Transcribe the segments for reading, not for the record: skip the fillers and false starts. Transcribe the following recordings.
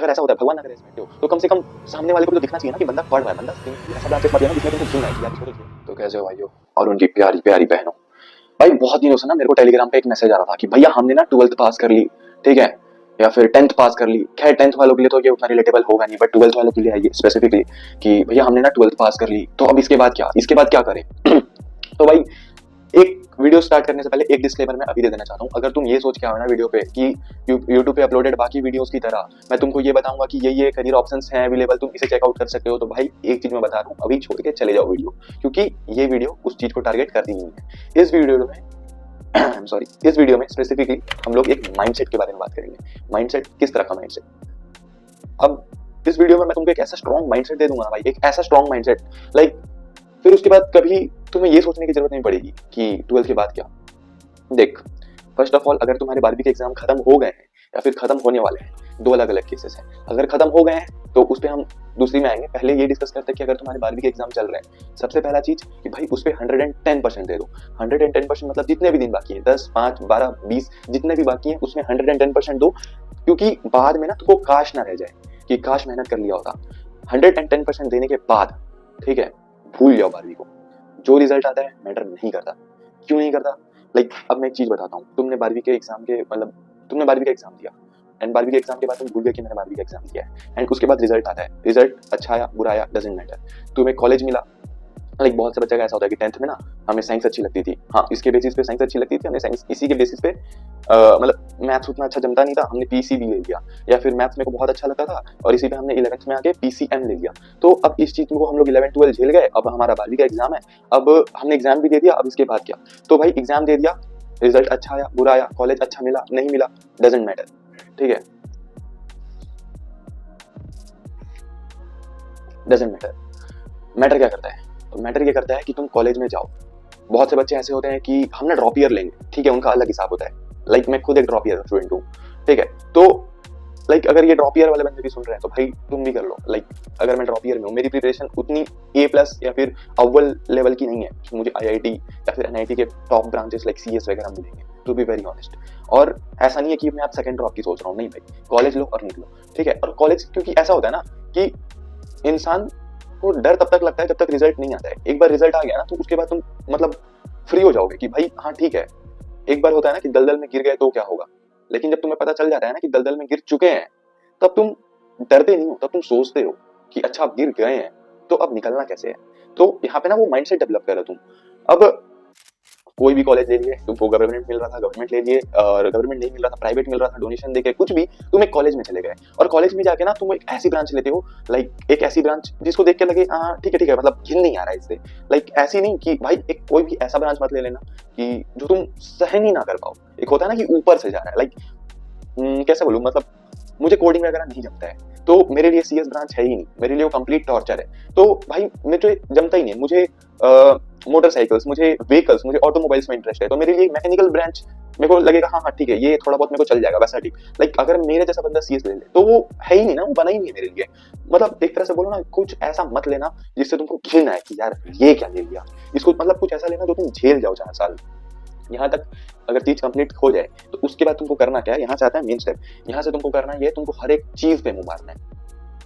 अगर ऐसा होता है, भगवान ना करे ऐसा बैठे हो, तो कम से कम सामने वाले को तो दिखना चाहिए ना कि बंदा पढ़ रहा है, बंदा ऐसा ब्रांच पढ़ रहा है जिसमें तुमको सुनना है कि यार इसको तो सुनो। तो कैसे हो भाइयों और उनकी प्यारी प्यारी बहनों। भाई बहुत दिनों से ना मेरे को टेलीग्राम पे एक मैसेज आ रहा था कि भैया हमने ना 12th पास कर ली, ठीक है, या फिर 10th पास कर ली। खैर 10th वालों के लिए तो ये उतना रिलेटेबल होगा नहीं, बट 12th वालों के लिए आइए स्पेसिफिकली कि भैया हमने ना 12th पास कर ली, तो अब इसके बाद क्या करें। तो भाई एक वीडियो स्टार्ट करने से पहले एक डिस्क्लेमर मैं अभी दे देना चाहता हूँ। अगर तुम ये सोच के आओ ना वीडियो पे कि यूट्यूब पे अपलोडेड बाकी वीडियोस की तरह मैं तुमको ये बताऊंगा कि ये करियर ऑप्शंस हैं अवेलेबल, तुम इसे चेकआउट कर सकते हो, तो भाई एक चीज मैं बता रहा हूँ, अभी छोड़ के चले जाओ वीडियो, क्योंकि ये वीडियो उस चीज को टारगेट करती नहीं है। इस वीडियो में इस वीडियो में स्पेसिफिकली हम लोग एक माइंडसेट के बारे में बात करेंगे। माइंडसेट किस तरह का माइंडसेट। अब इस वीडियो में मैं तुमको एक ऐसा स्ट्रॉन्ग माइंडसेट दे दूंगा ना भाई, एक ऐसा स्ट्रॉन्ग माइंडसेट, लाइक फिर उसके बाद कभी तुम्हें ये सोचने की जरूरत नहीं पड़ेगी कि 12th के बाद क्या। देख, फर्स्ट ऑफ ऑल अगर तुम्हारे 12वीं के एग्जाम खत्म हो गए हैं या फिर खत्म होने वाले हैं, दो अलग अलग केसेस हैं। अगर खत्म हो गए हैं तो उस पर हम दूसरी में आएंगे। पहले ये डिस्कस करते हैं कि अगर तुम्हारे 12वीं के एग्जाम चल रहे हैं, सबसे पहला चीज कि भाई उस पर 110% दे दो। 110% मतलब जितने भी दिन बाकी है, 10, 5, 12, 20 जितने भी बाकी है उसमें 110% दो, क्योंकि बाद में ना तुमको काश ना रह जाए कि काश मेहनत कर लिया होता। 110% देने के बाद, ठीक है, भूल जाओ 12वीं को। जो रिजल्ट आता है मैटर नहीं करता। क्यों नहीं करता? लाइक अब मैं एक चीज बताता हूँ, तुमने 12वीं के एग्जाम के मतलब तुमने 12वीं का एग्जाम दिया एंड 12वीं के एग्जाम के बाद तुम भूल गए कि मैंने 12वीं का एग्जाम दिया है, एंड उसके बाद रिजल्ट आता है। रिजल्ट अच्छा आया बुरा आया डजंट मैटर, तुम्हें कॉलेज मिला। लाइक बहुत से बच्चे का ऐसा होता है कि 10th में ना हमें साइंस अच्छी लगती थी, हाँ इसके बेसिस पे साइंस अच्छी लगती थी, हमने साइंस इसी के बेसिस पे मतलब मैथ्स उतना अच्छा जमता नहीं था, हमने पीसीबी ले लिया, या फिर मैथ्स मेरे को बहुत अच्छा लगता था और इसी पे हमने 11th में आके पीसीएम ले लिया। तो अब इस चीज को हम लोग 11 12 झेल गए, अब हमारा 12वीं का एग्जाम है, अब हमने एग्जाम भी दे दिया, अब इसके बाद क्या। तो भाई एग्जाम दे दिया, रिजल्ट अच्छा आया बुरा आया, कॉलेज अच्छा मिला नहीं मिला डजंट मैटर, ठीक है, डजंट मैटर। मैटर क्या करता है? तो मैटर ये करता है कि तुम कॉलेज में जाओ। बहुत से बच्चे ऐसे होते हैं कि हम ना ड्रॉप ईयर लेंगे, ठीक है, उनका अलग हिसाब होता है। लाइक मैं खुद एक ड्रॉप ईयर स्टूडेंट हूँ, ठीक है, तो लाइक अगर ये ड्रॉप ईयर वाले बंदे भी सुन रहे हैं तो भाई तुम भी कर लो। लाइक अगर मैं ड्रॉप ईयर में हूँ, मेरी प्रिपरेशन उतनी A+ या फिर अव्वल लेवल की नहीं है, मुझे IIT या फिर NIT के टॉप ब्रांचेस लाइक CS वगैरह मिलेंगे, टू बी वेरी ऑनेस्ट। और ऐसा नहीं है कि मैं आप सेकंड ड्रॉप की सोच रहा हूँ, नहीं भाई, कॉलेज लो और निकलो, ठीक है। और कॉलेज क्योंकि ऐसा होता है ना कि इंसान को डर तब तक लगता है जब तक रिजल्ट नहीं आता है। एक बार रिजल्ट आ गया ना तो उसके बाद तुम मतलब फ्री हो जाओगे कि भाई हाँ ठीक है। एक बार होता है ना कि दलदल में गिर गए तो क्या होगा, लेकिन जब तुम्हें पता चल जाता है ना कि दलदल में गिर चुके हैं, तब तुम डरते नहीं हो, तब तुम सोचते हो कि अच्छा अब गिर गए हैं तो अब निकलना कैसे है। तो यहाँ पे ना वो माइंडसेट डेवलप कर रहे हो तुम। अब कोई भी कॉलेज ले लिए, तुमको गवर्नमेंट मिल रहा था गवर्नमेंट ले लिए, और गवर्नमेंट नहीं मिल रहा था प्राइवेट मिल रहा था डोनेशन देके, कुछ भी, तुम एक कॉलेज में चले गए और कॉलेज में जाके ना तुम एक ऐसी ब्रांच लेते हो, लाइक एक ऐसी ब्रांच जिसको देख के लगे हाँ ठीक है मतलब घिन नहीं आ रहा है इससे। लाइक ऐसी नहीं कि भाई एक कोई भी ऐसा ब्रांच मत ले लेना कि जो तुम सहन ही ना कर पाओ। एक होता है ना कि ऊपर से जा रहा है, लाइक कैसे बोलूं, मतलब मुझे कोडिंग वगैरह नहीं जमता है तो मेरे लिए CS ब्रांच है ही नहीं, मेरे लिए वो कंप्लीट टॉर्चर है। तो भाई मुझे जमता ही नहीं है, मुझे मोटरसाइकिल्स, मुझे व्हीकल्स, मुझे ऑटोमोबाइल्स में इंटरेस्ट है, तो मेरे लिए मैकेनिकल ब्रांच मेरे को लगेगा हाँ ठीक है ये थोड़ा बहुत मेरे को चल जाएगा वैसा ठीक। लाइक अगर मेरे जैसा बंदा CS ले ले तो वो है ही नहीं ना, वो बना ही नहीं है मेरे लिए। मतलब एक तरह से बोलो ना, कुछ ऐसा मत लेना जिससे तुमको घिन आए कि यार ये क्या ले लिया इसको, मतलब कुछ ऐसा लेना जो तुम झेल जाओ 4 साल। यहाँ तक अगर चीज कंप्लीट हो जाए तो उसके बाद तुमको करना क्या है, यहाँ से आता है मेन स्टेप। यहाँ से तुमको करना है, तुमको हर एक चीज पे मुंह मारना है।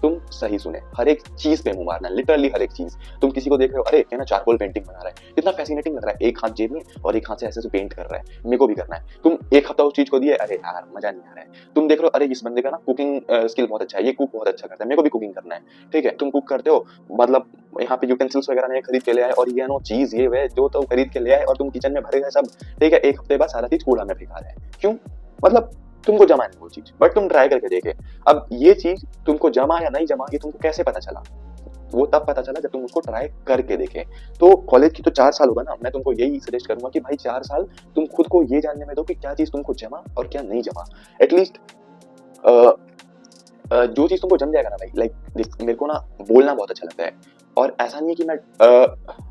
तुम सही सुने, हर एक चीज पे मुंह मारना है, लिटरली हर एक चीज। तुम किसी को देख रहे हो, अरे क्या ना चारकोल पेंटिंग बना रहा है, कितना फैसिनेटिंग लग रहा है, एक हाथ जेब में और एक हाथ से ऐसे पेंट कर रहा है, मेरे को भी करना है। तुम एक हफ्ता उस चीज को दिए, अरे यार मजा नहीं आ रहा है। तुम देख रहे हो, अरे इस बंदे का ना कुकिंग स्किल बहुत अच्छा है, ये कुक बहुत अच्छा करता है, मेरे को भी कुकिंग करना है, ठीक है। तुम कुक करते हो, मतलब यहाँ पे यूटेंसिल्स वगैरह नहीं खरीद के ले आए और ये नो चीज ये वे जो तो खरीद के ले आए और तुम किचन में भरे गए सब, ठीक है। एक हफ्ते बाद सारा चीज कूड़ा में फेंका रहे हैं, क्यों? मतलब तुमको जमा नहीं वो चीज, बट तुम ट्राई करके देखे। अब ये चीज तुमको जमा या नहीं जमा ये तुमको कैसे पता चला? वो तब पता चला जब तुम उसको ट्राई करके देखे। तो कॉलेज की तो 4 साल होगा ना, मैं तुमको यही सजेस्ट करूंगा कि भाई 4 साल तुम खुद को ये जानने में दो कि क्या चीज तुमको जमा और क्या नहीं जमा। एटलीस्ट जो चीज तुमको जम जाएगा ना भाई, लाइक मेरे को ना बोलना बहुत अच्छा लगता है, और ऐसा नहीं है कि मैं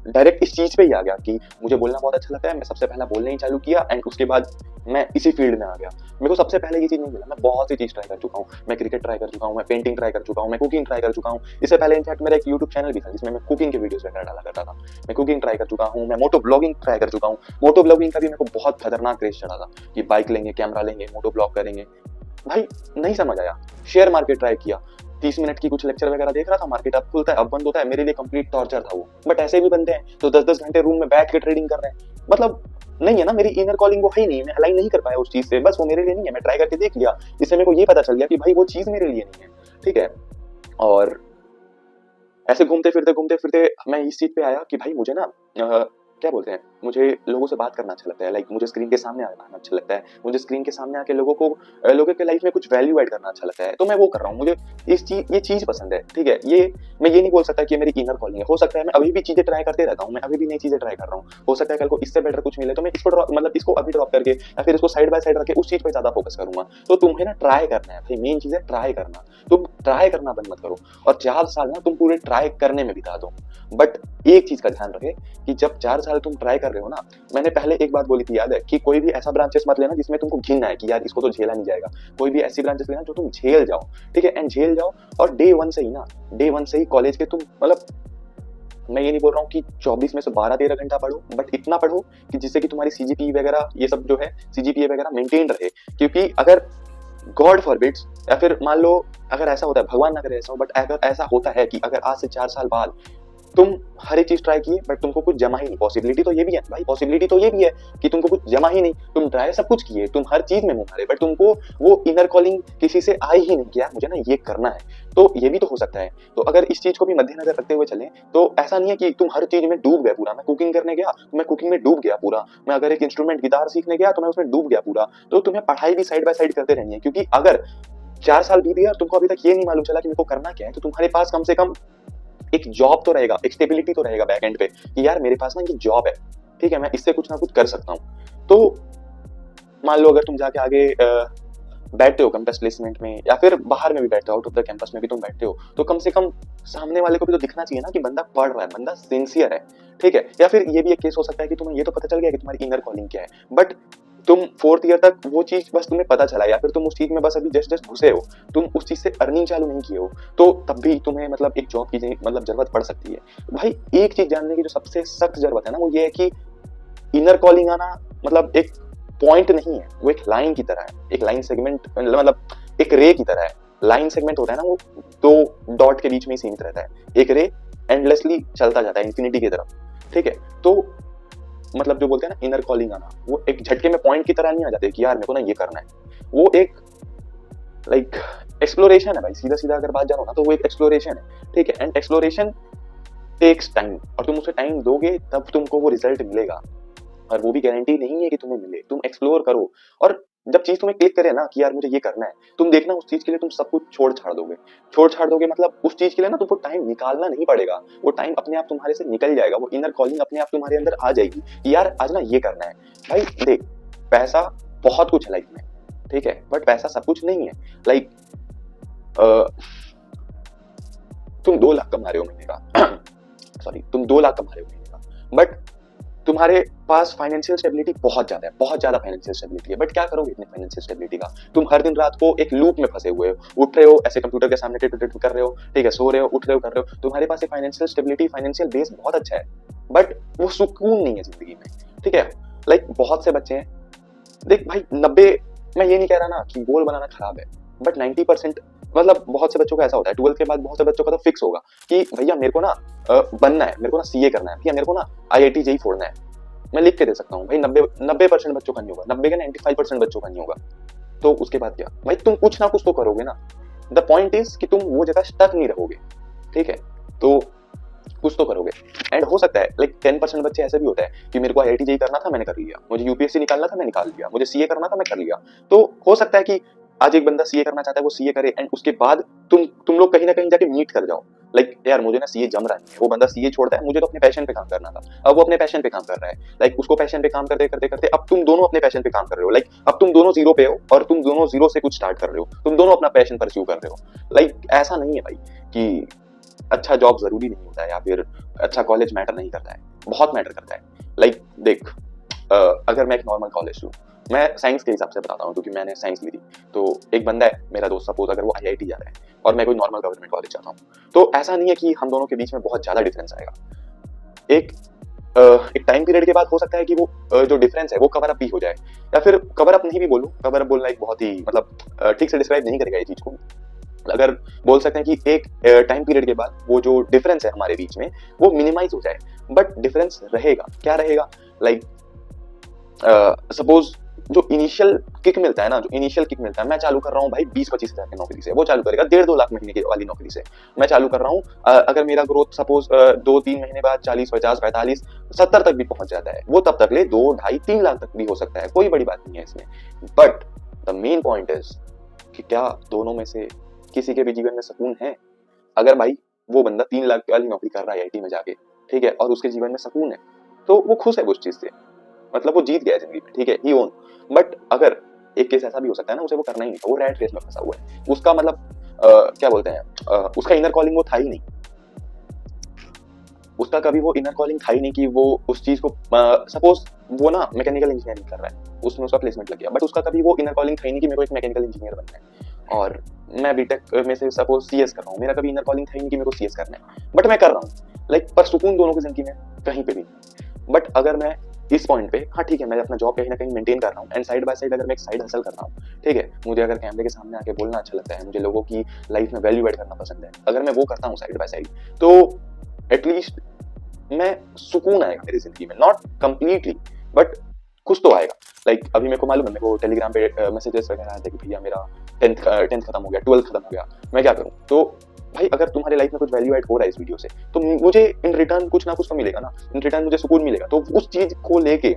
डायरेक्ट इस चीज पे ही आ गया कि मुझे बोलना बहुत अच्छा लगता है, मैं सबसे पहला बोलना ही चालू किया एंड उसके बाद मैं इसी फील्ड में आ गया। मेरे को सबसे पहले ये चीज नहीं मिला, मैं बहुत सी चीज ट्राई कर चुका हूँ। मैं क्रिकेट ट्राई कर चुका हूँ, मैं पेंटिंग ट्राई कर चुका हूँ, मैं कुकिंग ट्राई कर चुका हूँ। इससे पहले इनफैक्ट मेरा एक यूट्यूब चैनल भी था जिसमें मैं कुकिंग के वीडियोस वगैरह डाला करता था। मैं कुकिंग ट्राई कर चुका हूँ, मैं मोटो ब्लॉगिंग ट्राई कर चुका हूँ। मोटो ब्लॉगिंग का भी मेरे को बहुत खतरनाक क्रेज चढ़ा था कि बाइक लेंगे, कैमरा लेंगे, मोटो ब्लॉग करेंगे। भाई नहीं समझ आया, शेयर मार्केट ट्राई किया, 30 मिनट की कुछ लेक्चर वगैरह देख रहा था, मार्केट अब खुलता है अब बंद होता है, मेरे लिए कंप्लीट टॉर्चर था वो। बट ऐसे भी बंदे हैं तो 10-10 घंटे रूम में बैठ के ट्रेडिंग कर रहे हैं, मतलब नहीं है ना, मेरी इनर कॉलिंग वो है ही नहीं, मैं अलाइन नहीं कर पाया उस चीज से, बस वो मेरे लिए नहीं है। मैं ट्राई करके देख लिया, इससे मेरे को ये पता चल गया कि भाई वो चीज मेरे लिए नहीं है, ठीक है। और ऐसे घूमते फिरते मैं इस चीज पे आया कि भाई मुझे ना क्या बोलते हैं, मुझे लोगों से बात करना अच्छा लगता है, लाइक मुझे स्क्रीन के सामने आना अच्छा लगता है, मुझे स्क्रीन के सामने आके लोगों के लाइफ में कुछ वैल्यू ऐड करना अच्छा लगता है, तो मैं वो कर रहा हूँ। मुझे ये चीज पसंद है, ठीक है। मैं ये नहीं बोल सकता कि मेरी इनर कॉलिंग है, हो सकता है मैं अभी भी चीजें ट्राई करते रहता हूँ, मैं अभी भी नई चीजें ट्राई कर रहा हूँ, हो सकता है कल को इससे बेटर कुछ मिले तो मैं इसको अभी ड्रॉप करके या फिर इसको साइड बाय साइड रखे उस चीज पे ज्यादा फोकस करूंगा। तो तुम्हें ना ट्राई करना है भाई, मेन चीज है ट्राई करना, तुम ट्राई करना बंद मत करो, और 4 साल ना तुम पूरे ट्राई करने में बिता दो। बट एक चीज का ध्यान रखे कि जब 4 साल तुम ट्राई कर रहे हो ना, मैंने पहले एक बात बोली थी याद है, कि कोई भी ऐसा ब्रांचेस मत लेना जिसमें तुमको घिनना है कि यार इसको तो झेला नहीं जाएगा, कोई भी ऐसी ब्रांचेस लेना जो तुम झेल जाओ, ठीक है। एंड झेल जाओ, और डे वन से ही कॉलेज के तुम मतलब, मैं ये नहीं बोल रहा हूँ कि 24 में से 12-13 घंटा पढ़ो, बट इतना पढ़ो कि जिससे कि तुम्हारी सीजीपी वगैरह ये सब जो है सीजीपीए वगैरह मेंटेन रहे। क्योंकि अगर गॉड फॉरबिड्स, या फिर मान लो अगर ऐसा होता है, भगवान ना करे ऐसा हो, बट अगर ऐसा होता है कि अगर आज से 4 साल बाद तुम हर एक चीज ट्राई किए बट तुमको कुछ जमा ही नहीं, पॉसिबिलिटी तो ये भी है भाई, पॉसिबिलिटी तो ये भी है कि तुमको कुछ जमा ही नहीं, तुम ट्राई सब कुछ किए, तुम हर चीज में मुंह मारे, बट तुमको वो इनर कॉलिंग किसी से आई ही नहीं कि यार मुझे ना ये करना है। तो ये भी तो हो सकता है। तो अगर इस चीज को भी मद्देनजर रखते हुए चलें तो ऐसा नहीं है कि तुम हर चीज में डूब गए पूरा। मैं कुकिंग करने गया तो मैं कुकिंग में डूब गया पूरा, मैं अगर एक इंस्ट्रूमेंट गिटार सीखने गया तो मैं उसमें डूब गया पूरा। तो तुम्हें पढ़ाई भी साइड बाय साइड करते रहनी है, क्योंकि अगर 4 साल बीत गया और तुमको अभी तक ये नहीं मालूम चला कि मेरे को करना क्या है, तो तुम्हारे पास कम से कम एक जॉब तो रहेगा, एक स्टेबिलिटी तो रहेगा बैक एंड पे कि यार मेरे पास ना ये जॉब है, ठीक है, मैं इससे कुछ ना कुछ कर सकता हूँ। तो मान लो अगर तुम जाके आगे बैठते हो कैंपस प्लेसमेंट में, या फिर बाहर में भी बैठते हो, आउट ऑफ द कैंपस में भी तुम बैठते हो, तो कम से कम सामने वाले को भी तो दिखना चाहिए ना कि बंदा पढ़ रहा है, बंदा सिंसियर है, ठीक है। या फिर ये भी एक केस हो सकता है कि तुम्हें ये तो पता चल गया कि तुम्हारी इनर कॉलिंग क्या है, बट तुम 4th ईयर तक वो चीज बस तुम्हें पता चला, या फिर तुम उस चीज में बस अभी जस्ट घुसे हो, तुम उस चीज से अर्निंग चालू नहीं किए हो, तो तब भी तुम्हें मतलब एक जॉब की मतलब जरूरत पड़ सकती है। भाई एक चीज जानने की जो सबसे सख्त जरूरत है ना, वो ये है कि इनर कॉलिंग आना मतलब एक पॉइंट नहीं है, वो एक लाइन की तरह है, एक लाइन सेगमेंट, मतलब एक रे की तरह है। लाइन सेगमेंट होता है ना, वो 2 डॉट के बीच में ही सीमित रहता है, एक रे एंडलेसली चलता जाता है इन्फिनिटी की तरफ, ठीक है। तो मतलब जो बोलते हैं ना इनर कॉलिंग आना, वो एक झटके में पॉइंट की तरह नहीं आ जाते कि यार मेरे को ना ये करना है, वो एक लाइक एक्सप्लोरेशन है भाई, सीधा सीधा अगर बात जानो ना तो वो एक एक्सप्लोरेशन है, ठीक है। एंड एक्सप्लोरेशन टेक्स टाइम, और तुम उसे टाइम दोगे तब तुमको वो रिजल्ट मिलेगा, और वो भी गारंटी नहीं है कि तुम्हें मिले। तुम एक्सप्लोर करो, और जब चीज तुम्हें क्लिक करे ना कि यार मुझे ये करना है, तुम देखना उस चीज के लिए तुम सब कुछ छोड़ छाड़ दोगे, मतलब उस चीज के लिए ना तुमको टाइम निकालना नहीं पड़ेगा, वो टाइम अपने आप तुम्हारे से निकल जाएगा, वो इनर कॉलिंग अपने आप तुम्हारे अंदर आ जाएगी कि यार आज ना ये करना है। भाई देख, पैसा बहुत कुछ है लाइफ में, ठीक है, बट पैसा सब कुछ नहीं है। लाइक तुम 2 लाख कमा रहे हो महीने का सॉरी, तुम 2 लाख कमा रहे हो महीने का, बट तुम्हारे पास फाइनेंशियल स्टेबिलिटी बहुत ज्यादा है, बहुत ज्यादा फाइनेंशियल स्टेबिलिटी है, बट क्या करोगे इतने फाइनेंशियल स्टेबिलिटी का? तुम हर दिन रात को एक लूप में फंसे हुए हो, उठ रहे हो ऐसे कंप्यूटर के सामने टिट कर रहे हो, ठीक है, सो रहे हो, उठ रहे हो, कर रहे हो, तुम्हारे पास एक फाइनेंशियल स्टेबिलिटी, फाइनेंशियल बेस बहुत अच्छा है, बट वो सुकून नहीं है जिंदगी में, ठीक है। लाइक बहुत से बच्चे हैं, देख भाई 90, मैं ये नहीं कह रहा ना कि गोल बनाना खराब है, बट 90% मतलब बहुत से बच्चों का ऐसा होता है, 12th के बाद बहुत से बच्चों का तो फिक्स होगा कि भैया मेरे को ना बनना है, मेरे को ना सीए करना है, भैया मेरे को ना आईआईटी जेई फोड़ना है। मैं लिख के दे सकता हूँ भाई 90% बच्चों का नहीं होगा, 90 का 95% बच्चों का नहीं होगा। तो उसके बाद क्या भाई, तुम कुछ ना कुछ तो करोगे ना। द पॉइंट इज कि तुम वो जगह स्टक नहीं रहोगे, ठीक है, तो कुछ तो करोगे। एंड हो सकता है लाइक 10% बच्चे ऐसे भी होता है कि मेरे को आईआईटी जेई करना था, मैंने कर लिया, मुझे यूपीएससी निकालना था, मैं निकाल लिया, मुझे सीए करना था, मैं कर लिया। तो हो सकता है कि आज एक बंदा सीए करना चाहता है, वो सीए करे, एंड उसके बाद तुम लोग कहीं ना कहीं जाके मीट कर जाओ, लाइक यार मुझे ना सीए जम रहा है, वो बंदा सीए छोड़ता है, मुझे तो अपने पैशन पे काम करना था, अब वो अपने पैशन पे काम कर रहा है, लाइक उसको पैशन पे काम करते करते करते अब तुम दोनों अपने पैशन पे काम कर रहे हो, लाइक अब तुम दोनों जीरो पे हो और तुम दोनों जीरो से कुछ स्टार्ट कर रहे हो, तुम दोनों अपना पैशन परस्यू कर रहे हो। लाइक ऐसा नहीं है भाई कि अच्छा जॉब जरूरी नहीं होता है या फिर अच्छा कॉलेज मैटर नहीं करता है, बहुत मैटर करता है। लाइक देख, अगर मैं एक नॉर्मल कॉलेज हूँ, मैं साइंस के हिसाब से बताता हूँ क्योंकि मैंने साइंस ली थी, तो एक बंदा है मेरा दोस्त, सपोज अगर वो आईआईटी जा रहा है और मैं कोई नॉर्मल गवर्नमेंट कॉलेज जाता हूँ, तो ऐसा नहीं है कि हम दोनों के बीच में बहुत ज्यादा डिफरेंस आएगा। एक एक टाइम पीरियड के बाद हो सकता है कि वो जो डिफरेंस है वो कवर अप भी हो जाए, या फिर कवर अप नहीं भी बोलूं, कवर अप बोलना एक बहुत ही मतलब ठीक से डिस्क्राइब नहीं करेगा ये चीज को। अगर बोल सकते हैं कि एक टाइम पीरियड के बाद वो जो डिफरेंस है हमारे बीच में वो मिनिमाइज हो जाए, बट डिफरेंस रहेगा, क्या रहेगा, लाइक सपोज जो इनिशियल किक मिलता है ना, जो इनिशियल किक मिलता है, मैं चालू कर रहा हूँ भाई 20-25 हजार की नौकरी से, वो चालू करेगा 1.5-2 लाख महीने की वाली नौकरी से। मैं चालू कर रहा हूँ अगर मेरा ग्रोथ सपोज 2-3 महीने बाद 40-50-45-70 तक भी पहुंच जाता है, वो तब तक ले 2-2.5-3 लाख तक भी हो सकता है, कोई बड़ी बात नहीं है इसमें। But the main point is कि क्या दोनों में से किसी के भी जीवन में सुकून है? अगर भाई वो बंदा 3 लाख वाली नौकरी कर रहा है आईटी में जाके, ठीक है, और उसके जीवन में सुकून है, तो वो खुश है उस चीज से, मतलब वो जीत गया जिंदगी में, ठीक है, ही ओन। बट अगर एक केस ऐसा भी हो सकता है ना, उसे वो करना ही नहीं, वो रैट रेस में फंसा हुआ है, उसका मतलब क्या बोलते हैं उसका इनर कॉलिंग वो था ही नहीं, उसका कभी वो इनर कॉलिंग था ही नहीं कि वो उस चीज को सपोज वो ना मैकेनिकल इंजीनियरिंग कर रहा है, उसमें उसका प्लेसमेंट लग गया, बट उसका कभी वो इनर कॉलिंग था ही नहीं कि मेरे को एक मैकेनिकल इंजीनियर बनना है, और मैं बीटेक में से सपोज सीएस कर रहा हूँ, मेरा कभी इनर कॉलिंग था ही नहीं कि मेरे को सीएस करना है, बट मैं कर रहा हूँ, लाइक पर सुकून दोनों की जिंदगी में कहीं पे भी। बट अगर मैं इस पॉइंट पे, हाँ ठीक है, मैं अपना जॉब कहीं ना कहीं मेंटेन कर रहा हूँ, एंड साइड बाय साइड अगर मैं एक साइड हसल कर रहा हूँ, ठीक है, मुझे अगर कैमरे के सामने आके बोलना अच्छा लगता है, मुझे लोगों की लाइफ में वैल्यू ऐड करना पसंद है, अगर मैं वो करता हूँ साइड बाय साइड, तो एटलीस्ट मैं सुकून आएगा मेरी जिंदगी में, नॉट कंप्लीटली बट कुछ तो आएगा। लाइक अभी मेरे को मालूम है, मेरे को टेलीग्राम पे मैसेजेस वगैरह आते हैं कि भैया मेरा 10th खत्म हो गया, 12th खत्म हो गया, मैं क्या करूं? तो भाई अगर तुम्हारे लाइफ में कुछ वैल्यू ऐड हो रहा है इस वीडियो से, तो मुझे इन रिटर्न कुछ ना कुछ तो मिलेगा ना, इन रिटर्न मुझे सुकून मिलेगा, तो उस चीज को लेके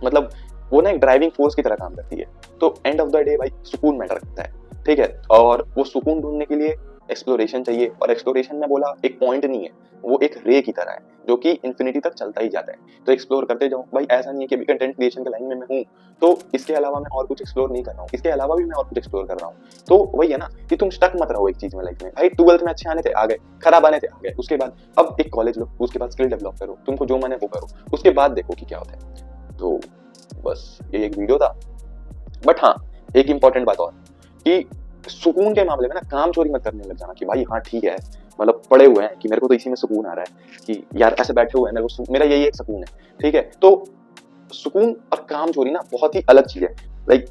मतलब वो ना एक ड्राइविंग फोर्स की तरह काम करती है। तो एंड ऑफ द डे भाई सुकून मैटर करता है, ठीक है, और वो सुकून ढूंढने के लिए एक्सप्लोरेशन चाहिए, और एक्सप्लोरेशन में बोला एक पॉइंट नहीं है, वो एक रे की तरह है जो कि इन्फिनिटी तक चलता ही जाता है। तो एक्सप्लोर करते जाओ भाई, ऐसा नहीं है कि अभी कंटेंट क्रिएशन के लाइन में मैं हूँ तो इसके अलावा मैं और कुछ एक्सप्लोर नहीं कर रहा हूँ, इसके अलावा भी मैं और कुछ एक्सप्लोर कर रहा हूँ। तो वही है ना कि तुम स्टक मत रहो एक चीज में लाइफ में। भाई 12th में अच्छे आने थे आ गए, खराब आने थे आ गए, उसके बाद अब एक कॉलेज लो, उसके बाद स्किल डेवलप करो, तुमको जो मन है वो करो, उसके बाद देखो कि क्या होता है। तो बस ये एक वीडियो था। बट हाँ, एक इंपॉर्टेंट बात और कि सुकून के मामले में ना काम चोरी मत करने लग जाना कि भाई हाँ ठीक है, मतलब पड़े हुए हैं कि मेरे को तो इसी में सुकून आ रहा है कि यार ऐसे बैठे हुए हैं, मेरे को मेरा यही एक सुकून है, ठीक है। तो सुकून और काम चोरी ना बहुत ही अलग चीज है। लाइक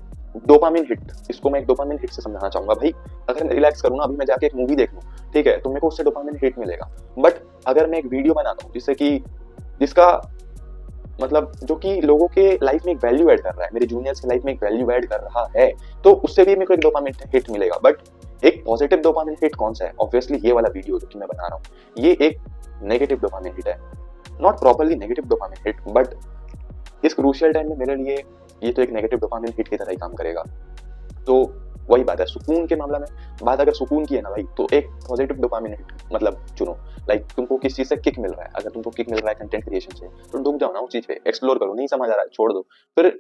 डोपामिन हिट, इसको मैं एक डोपामिन हिट से समझाना चाहूंगा। भाई अगर मैं रिलैक्स करूँ ना, अभी मैं जाके एक मूवी देख लूँ, ठीक है, तो मेरे को उससे डोपामिन हिट मिलेगा। बट अगर मैं एक वीडियो बनाता हूँ जिससे कि जिसका मतलब जो कि लोगों के लाइफ में एक वैल्यू ऐड कर रहा है, मेरे जूनियर्स की लाइफ में एक वैल्यू ऐड कर रहा है, तो उससे भी मेरे को एक डोपामिन हिट मिलेगा। बट एक पॉजिटिव डोपामिन हिट कौन सा है? ऑब्वियसली ये वाला वीडियो जो कि मैं बना रहा हूँ, ये एक नेगेटिव डोपामिन हिट है, not properly negative dopamine hit, but इस क्रूशियल टाइम में मेरे लिए ये तो एक नेगेटिव डोपामिन हिट की तरह ही काम करेगा। तो वही बात है सुकून के मामला में, बात अगर सुकून की है ना भाई, तो एक पॉजिटिव डोपामिन हिट मतलब चुनो। लाइक तुमको किस चीज से किक मिल रहा है, अगर तुमको किक मिल रहा है कंटेंट क्रिएशन से, तो डूब जाओ ना उस चीज पे, एक्सप्लोर करो, नहीं समझ आ रहा है छोड़ दो, फिर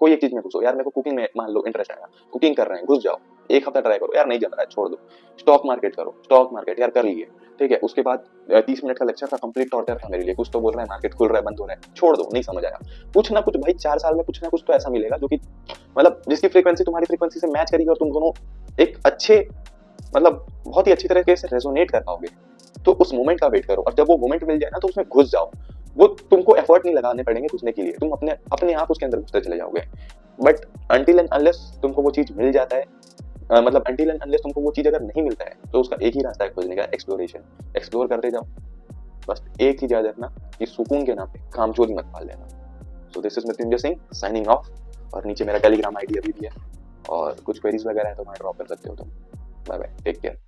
कोई एक चीज में घुसो। यार मेरे को कुकिंग में मान लो इंटरेस्ट आया, कुकिंग कर रहे हैं, घुस जाओ, एक हफ्ता ट्राई करो, यार नहीं जम रहा है छोड़ दो। स्टॉक मार्केट करो, स्टॉक मार्केट यार कर लिए, ठीक है, उसके बाद 30 मिनट का लेक्चर था, कंप्लीट टॉर्चर था मेरे लिए, कुछ तो बोल रहा है मार्केट खुल रहा है बंद हो रहा है, छोड़ दो, नहीं समझ आया। कुछ ना कुछ भाई 4 साल में कुछ ना कुछ तो ऐसा मिलेगा जो कि मतलब जिसकी फ्रीक्वेंसी तुम्हारी फ्रीक्वेंसी से मैच करेगी और तुम दोनों एक अच्छे मतलब बहुत ही अच्छी तरीके से रेजोनेट कर पाओगे। तो उस मोमेंट का वेट करो, और जब वो मोमेंट मिल जाए ना तो उसमें घुस जाओ। वो तुमको एफर्ट नहीं लगाने पड़ेंगे घुसने के लिए, तुम अपने अपने आप उसके अंदर घुसते चले जाओगे। बट अनटिल एंड अनलेस तुमको वो चीज मिल जाता है, मतलब अनटिल एंड अनलेस तुमको वो चीज अगर नहीं मिलता है, तो उसका एक ही रास्ता है खोजने का, एक्सप्लोरेशन। एक्सप्लोर करते जाओ, बस एक ही याद रखना कि सुकून के नाम पे कामचोरी मत पाल लेना। So this is Mrityunjay Singh signing off, और नीचे मेरा टेलीग्राम आईडी अभी भी है, और कुछ क्वेरीज वगैरह है तो वहाँ ड्रॉप कर सकते हो तुम। Bye bye, take care.